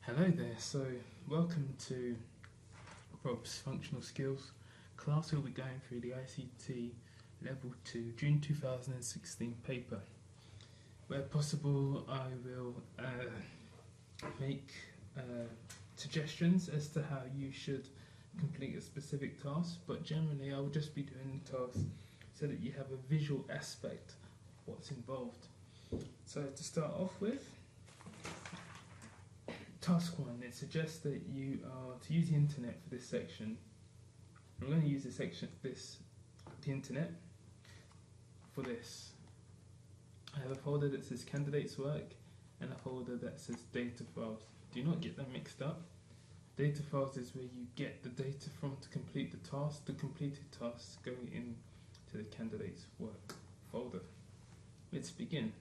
Hello there, so welcome to Rob's Functional Skills class. We'll be going through the ICT Level 2 June 2016 paper. Where possible, I will make suggestions as to how you should complete a specific task, but generally I will just be doing the task so that you have a visual aspect of what's involved. So to start off with, Task 1, it suggests that you are to use the internet for this section. I'm going to use the internet for this. I have a folder that says candidates work and a folder that says data files. Do not get them mixed up. Data files is where you get the data from to complete the task. The completed tasks go into the candidates work folder. Let's begin.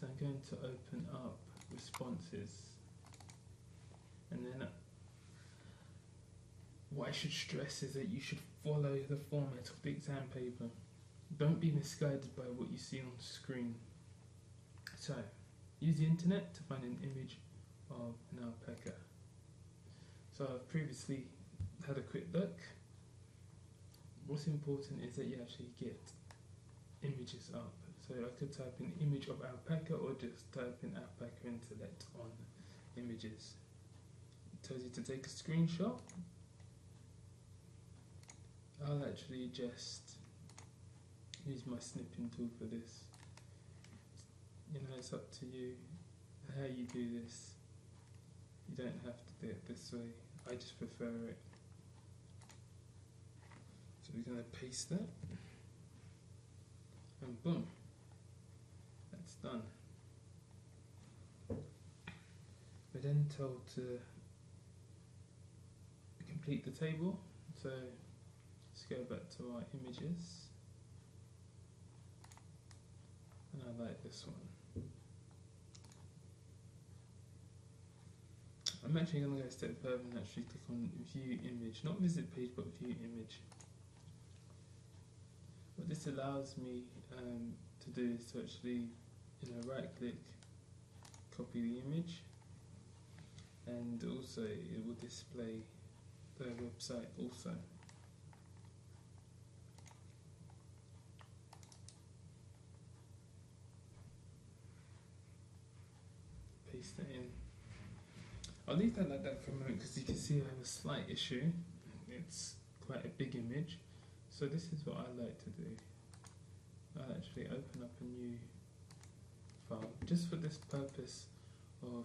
So I'm going to open up responses, and then what I should stress is that you should follow the format of the exam paper. Don't be misguided by what you see on the screen. So use the internet to find an image of an alpaca. So I've previously had a quick look. What's important is that you actually get images up. So I could type in image of alpaca or just type in alpaca intellect on images. It tells you to take a screenshot. I'll actually just use my snipping tool for this. You know, it's up to you how you do this. You don't have to do it this way. I just prefer it. So we're going to paste that. And boom. That's done. We're then told to complete the table. So let's go back to our images. And I like this one. I'm actually going to go a step further and actually click on View Image. Not Visit Page, but View Image. What this allows me to do is to actually, right click, copy the image, and also it will display the website also. Paste that in. I'll leave that like that for a moment because you can see I have a slight issue. It's quite a big image. So this is what I like to do. I'll actually open up a new file just for this purpose of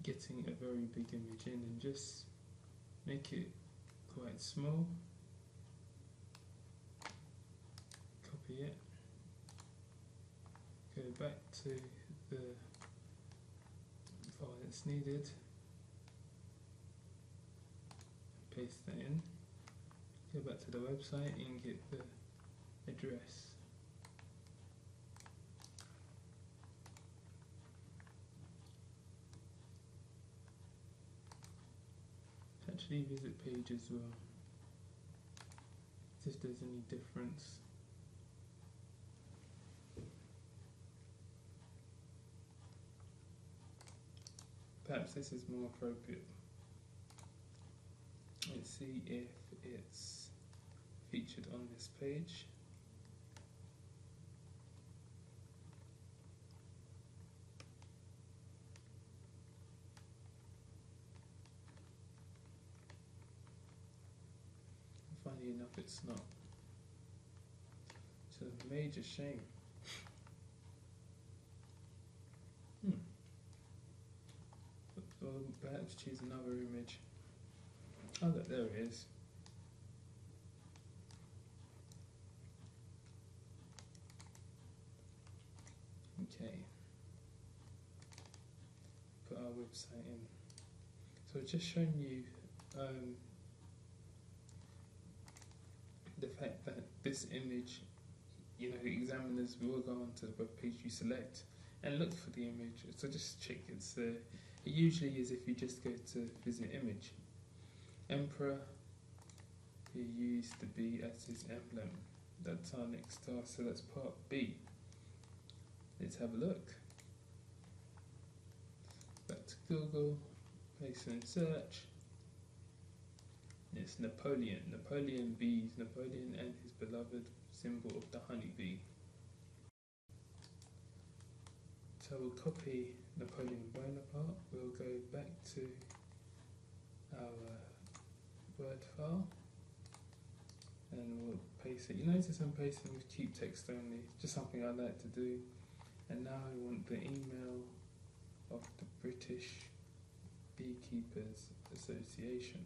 getting a very big image in, and just make it quite small. Copy it. Go back to the file that's needed. Paste that in, go back to the website and get the address. Actually visit page as well, see if there's any difference. Perhaps this is more appropriate. Let's see if it's featured on this page. Funny enough, it's not. It's a major shame. Or perhaps choose another image. Oh, look, there it is. Okay. Put our website in. So I've just shown you the fact that this image, examiners will go onto the web page you select and look for the image. So just check it usually is if you just go to visit image. Emperor, who used the bee as his emblem. That's our next task, so that's part B. Let's have a look. Google, paste in search. It's Napoleon. Napoleon bees. Napoleon and his beloved symbol of the honeybee. So we'll copy Napoleon Bonaparte. We'll go back to our Word file and we'll paste it. You notice I'm pasting with cheap text only, just something I like to do. And now I want the email of the British Beekeepers Association.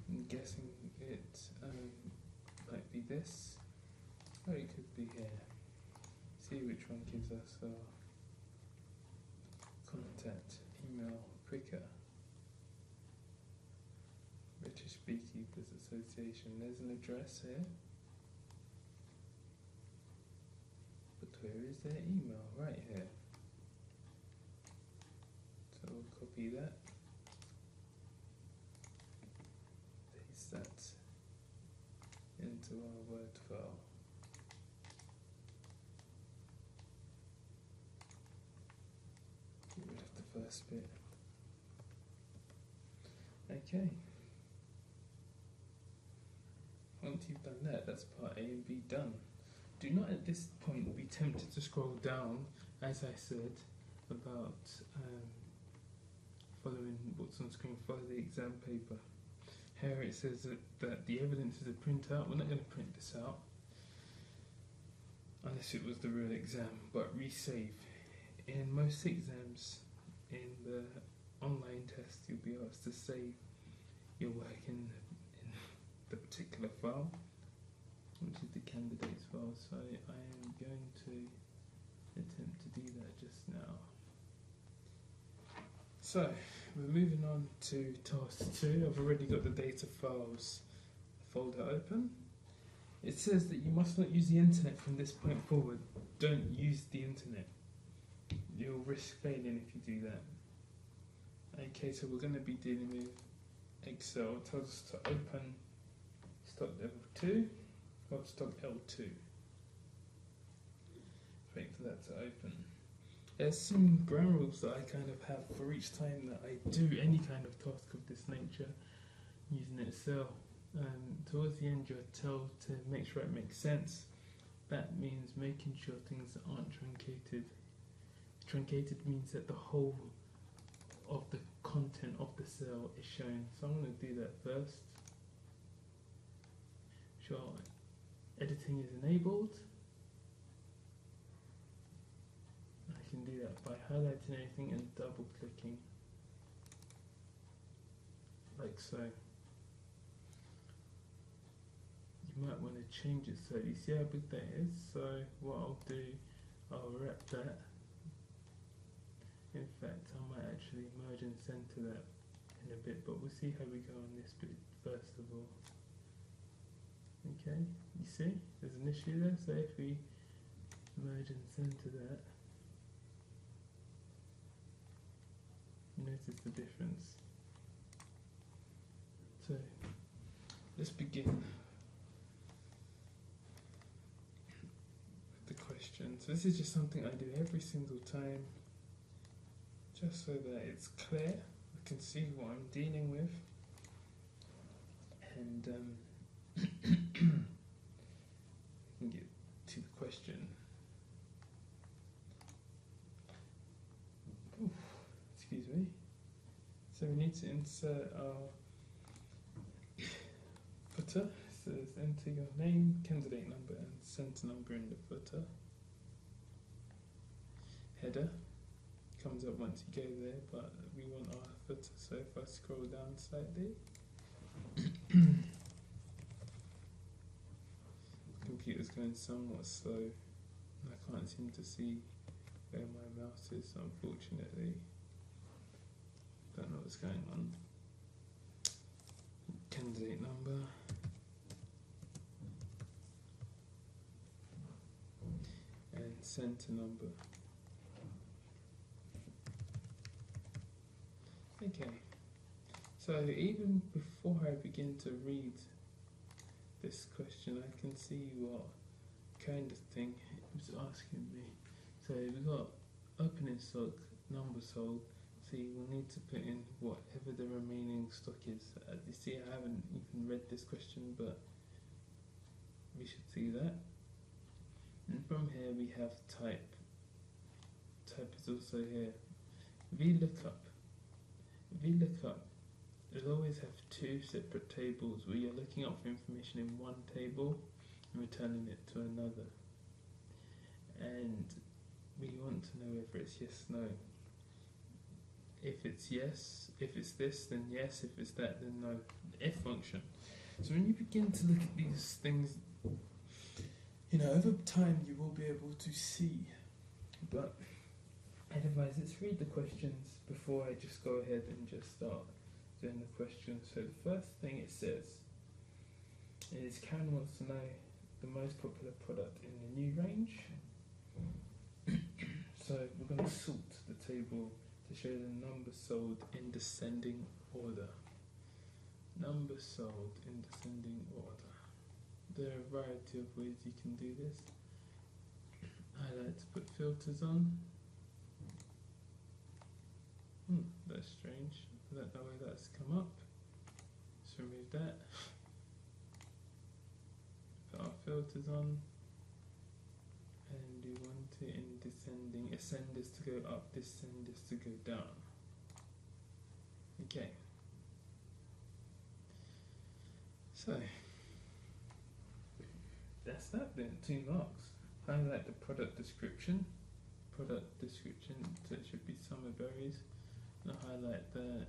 I'm guessing it might be this, or it could be here. See which one gives us our contact email quicker. British Beekeepers Association. There's an address here, but where is their email? Right here. So we'll copy that. Paste that into our Word file. Get rid of the first bit. Okay. Once you've done that, that's part A and B done. Do not at this point be tempted to scroll down, as I said, about following what's on screen, follow the exam paper. Here it says that the evidence is a printout. We're not going to print this out unless it was the real exam, but resave. In most exams, in the online test, you'll be asked to save your work in the particular file, which is the candidates file. So I am going to attempt to do that just now. So we're moving on to task 2. I've already got the data files folder open. It says that you must not use the internet from this point forward. Don't use the internet. You'll risk failing if you do that. Okay, so we're going to be dealing with Excel. It tells us to open stock level 2 or stock L2. Wait for that to open. There's some ground rules that I kind of have for each time that I do any kind of task of this nature using Excel. Towards the end you're told to make sure it makes sense. That means making sure things aren't truncated. Truncated means that the whole of the content of the cell is shown. So I'm going to do that first. Sure, editing is enabled. I can do that by highlighting anything and double clicking, like so. You might want to change it so you see how big that is. So what I'll do, I'll wrap that. In fact, I might actually merge and center that in a bit, but we'll see how we go on this bit first of all. Okay, you see, there's an issue there, so if we merge and center that, notice the difference. So, let's begin with the question. So this is just something I do every single time, just so that it's clear, I can see what I'm dealing with, and I can get to the question. Ooh, excuse me. So we need to insert our footer. So enter your name, candidate number and center number in the footer. Header comes up once you go there, but we want our footer, so if I scroll down slightly, the computer's going somewhat slow. I can't seem to see where my mouse is, unfortunately. Don't know what's going on. Candidate number. And center number. Okay, so even before I begin to read this question, I can see what kind of thing it was asking me. So we've got opening stock, number sold. See, we'll need to put in whatever the remaining stock is. You see, I haven't even read this question, but we should see that. And from here we have type. Type is also here. VLOOKUP. VLOOKUP will always have two separate tables where you're looking up for information in one table and returning it to another. And we want to know whether it's yes, no. If it's yes, if it's this, then yes. If it's that, then no. The if function. So when you begin to look at these things, you know, over time you will be able to see. But I'd advise, let's read the questions before I just go ahead and just start doing the questions. So the first thing it says is Karen wants to know the most popular product in the new range. So we're going to sort the table to show the numbers sold in descending order. Numbers sold in descending order. There are a variety of ways you can do this. I like to put filters on. That's strange. I don't know where that's come up. Let's remove that. Put our filters on. And we want it in descending. Ascenders to go up, descenders to go down. Okay. So that's that then, 2 marks. Highlight the product description. Product description, so it should be summer berries. And I'll highlight that.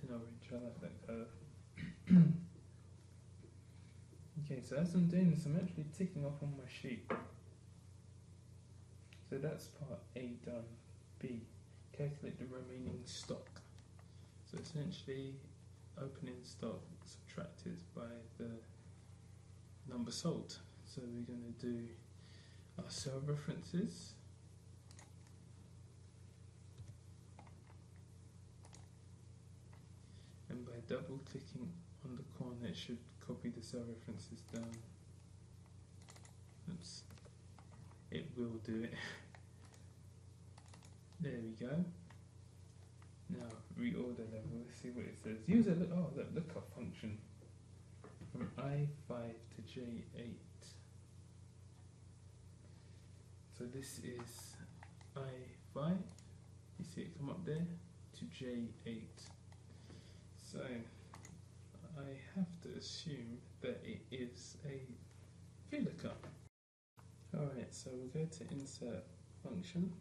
In orange, I like that colour. Okay, so as I'm doing this, I'm actually ticking off on my sheet. So that's part A done. B, calculate the remaining stock. So essentially, opening stock subtracted by the number sold. So we're going to do our cell references. And by double clicking on the corner, it should copy the cell references down. Oops. It will do it. There we go. Now reorder level. Let's see what it says. Use a lookup function from I5 to J8. So this is I5. You see it come up there to J8. So I have to assume that it is a VLOOKUP. Alright, so we'll go to insert function,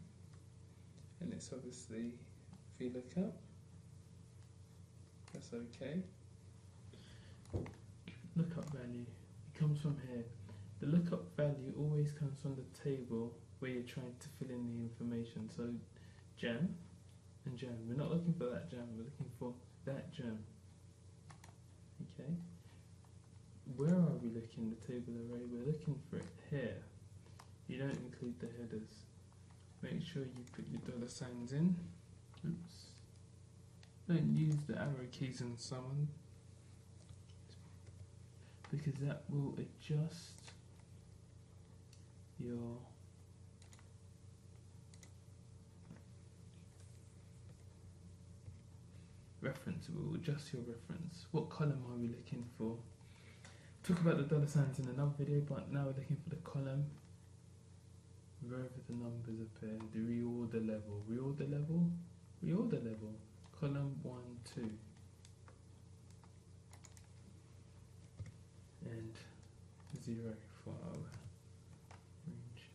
and it's obviously VLOOKUP. That's okay. Lookup value, it comes from here. The lookup value always comes from the table where you're trying to fill in the information. So gem and gem. We're not looking for that gem, we're looking for that gem. Okay. Where are we looking? The table array, we're looking for it here. You don't include the headers. Make sure you put your dollar signs in. Oops. Don't use the arrow keys and so on, because that will adjust your reference. It will adjust your reference. What column are we looking for? Talk about the dollar signs in another video, but now we're looking for the column wherever the numbers appear. The reorder level. Reorder level? Reorder level. Column 1, 2. And 0 for our range.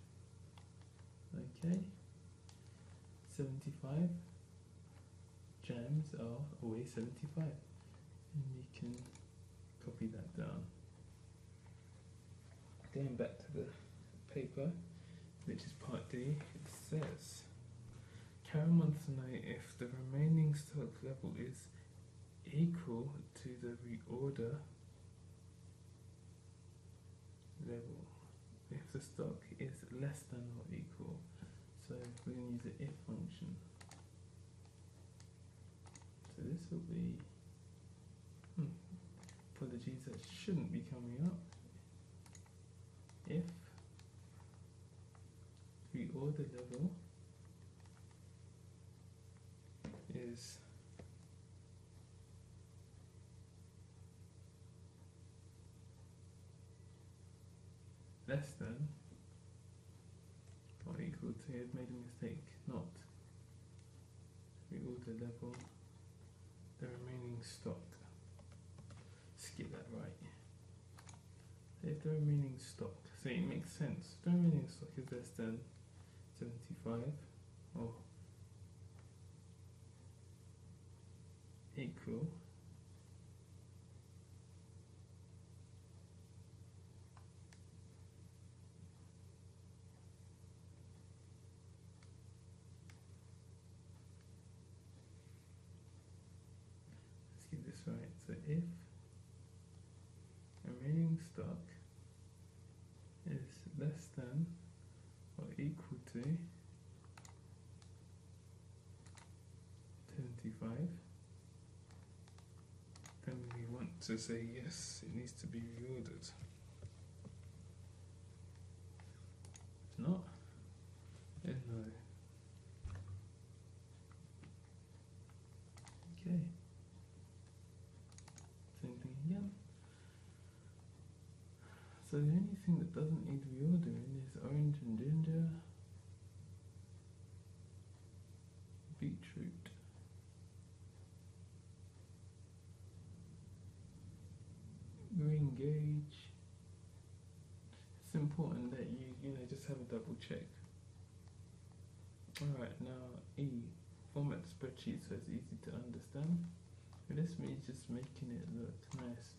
Okay. 75. Jams are always 75. And you can copy that down. Going back to the paper, which is part D, it says Karen wants to know if the remaining stock level is equal to the reorder level. If the stock is less than or equal, so we're going to use the if function. So this will be, apologies, that shouldn't be coming up. If reorder level is less than or equal to, I've made a mistake, not reorder level, the remaining stock. Let's get that right. If the remaining stock, so it makes sense, if the remaining stock is less than 75 or equal let's get this right. So if remaining stock is less than or equal to 75, then we want to say yes, it needs to be reordered. If not, then no. Okay. Same thing again. So the only thing that doesn't need reordering is orange and ginger, beetroot, green gauge. It's important that you just have a double check. Alright, now E, format the spreadsheet so it's easy to understand. And this means just making it look nice.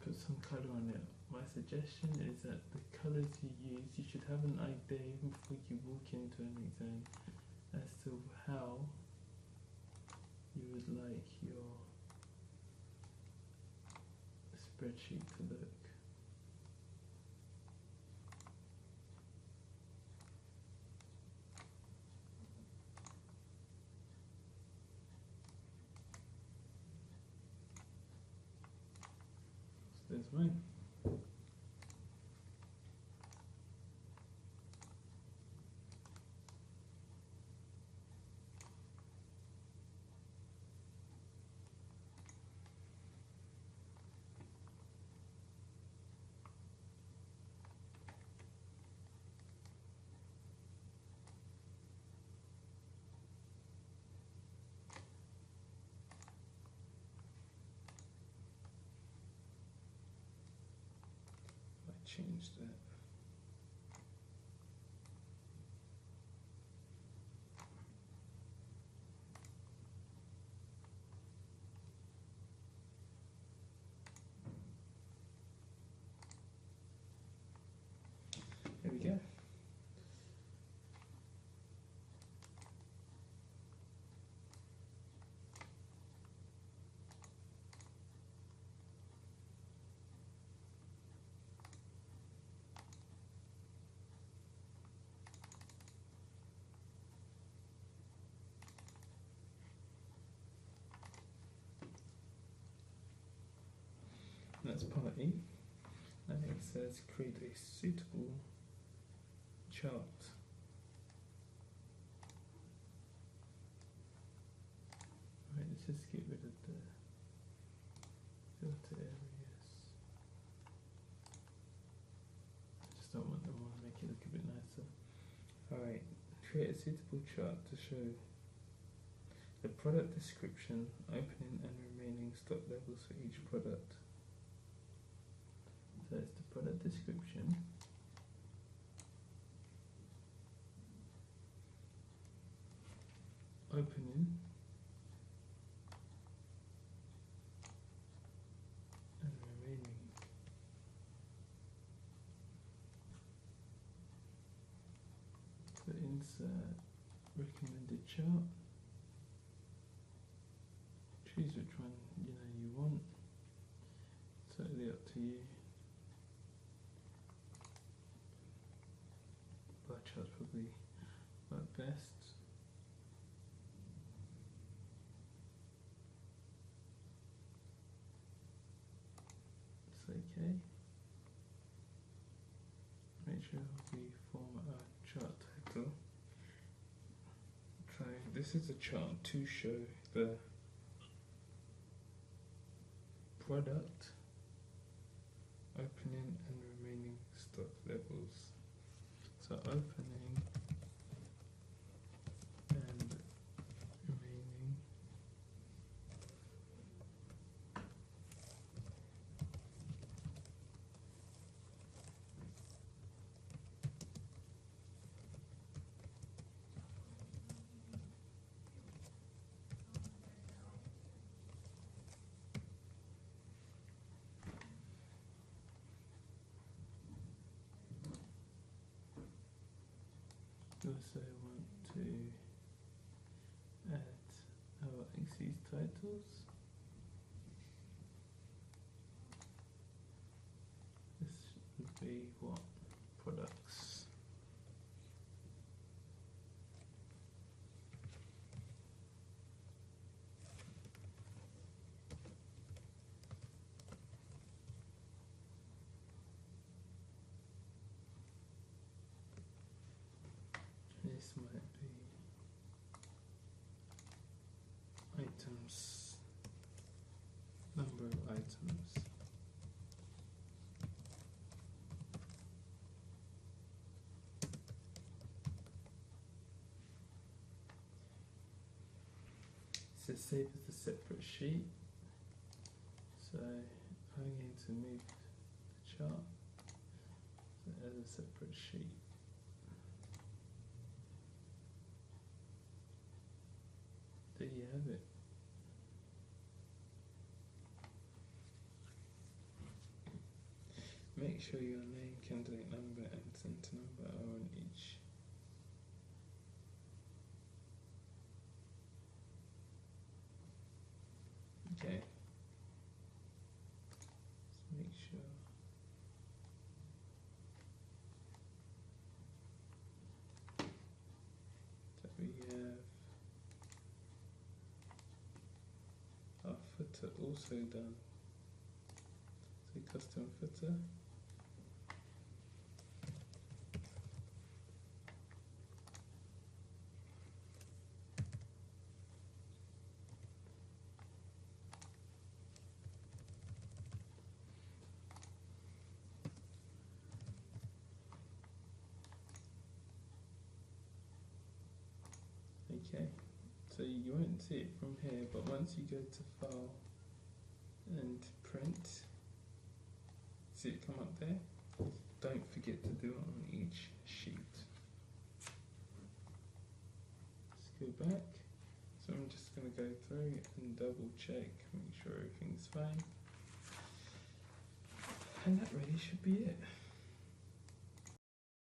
Put some colour on it. My suggestion is that the colours you use, you should have an idea even before you walk into an exam as to how you would like your spreadsheet to look. So there's mine. Change that. There we go. That's part E. And it says create a suitable chart. Right, let's just get rid of the filter areas. I just don't want them on, make it look a bit nicer. Alright, create a suitable chart to show the product description, opening and remaining stock levels for each product. So it's the product description, opening and remaining. So insert recommended chart. Choose which one you want. Totally up to you. charts probably work best. It's okay. Make sure we format our chart title. So this is a chart to show the product, opening and remaining stock levels. So opening and remaining also want to add our axes titles. This would be what products. This might be items, number of items. So save as a separate sheet. So I'm going to move the chart as a separate sheet. There you have it. Make sure your name, candidate number and center number are on each. Okay. Let's make sure. That we have our footer also done. So custom footer. Okay, so you won't see it from here, but once you go to File and Print, see it come up there? Don't forget to do it on each sheet. Let's go back. So I'm just going to go through and double check, make sure everything's fine. And that really should be it.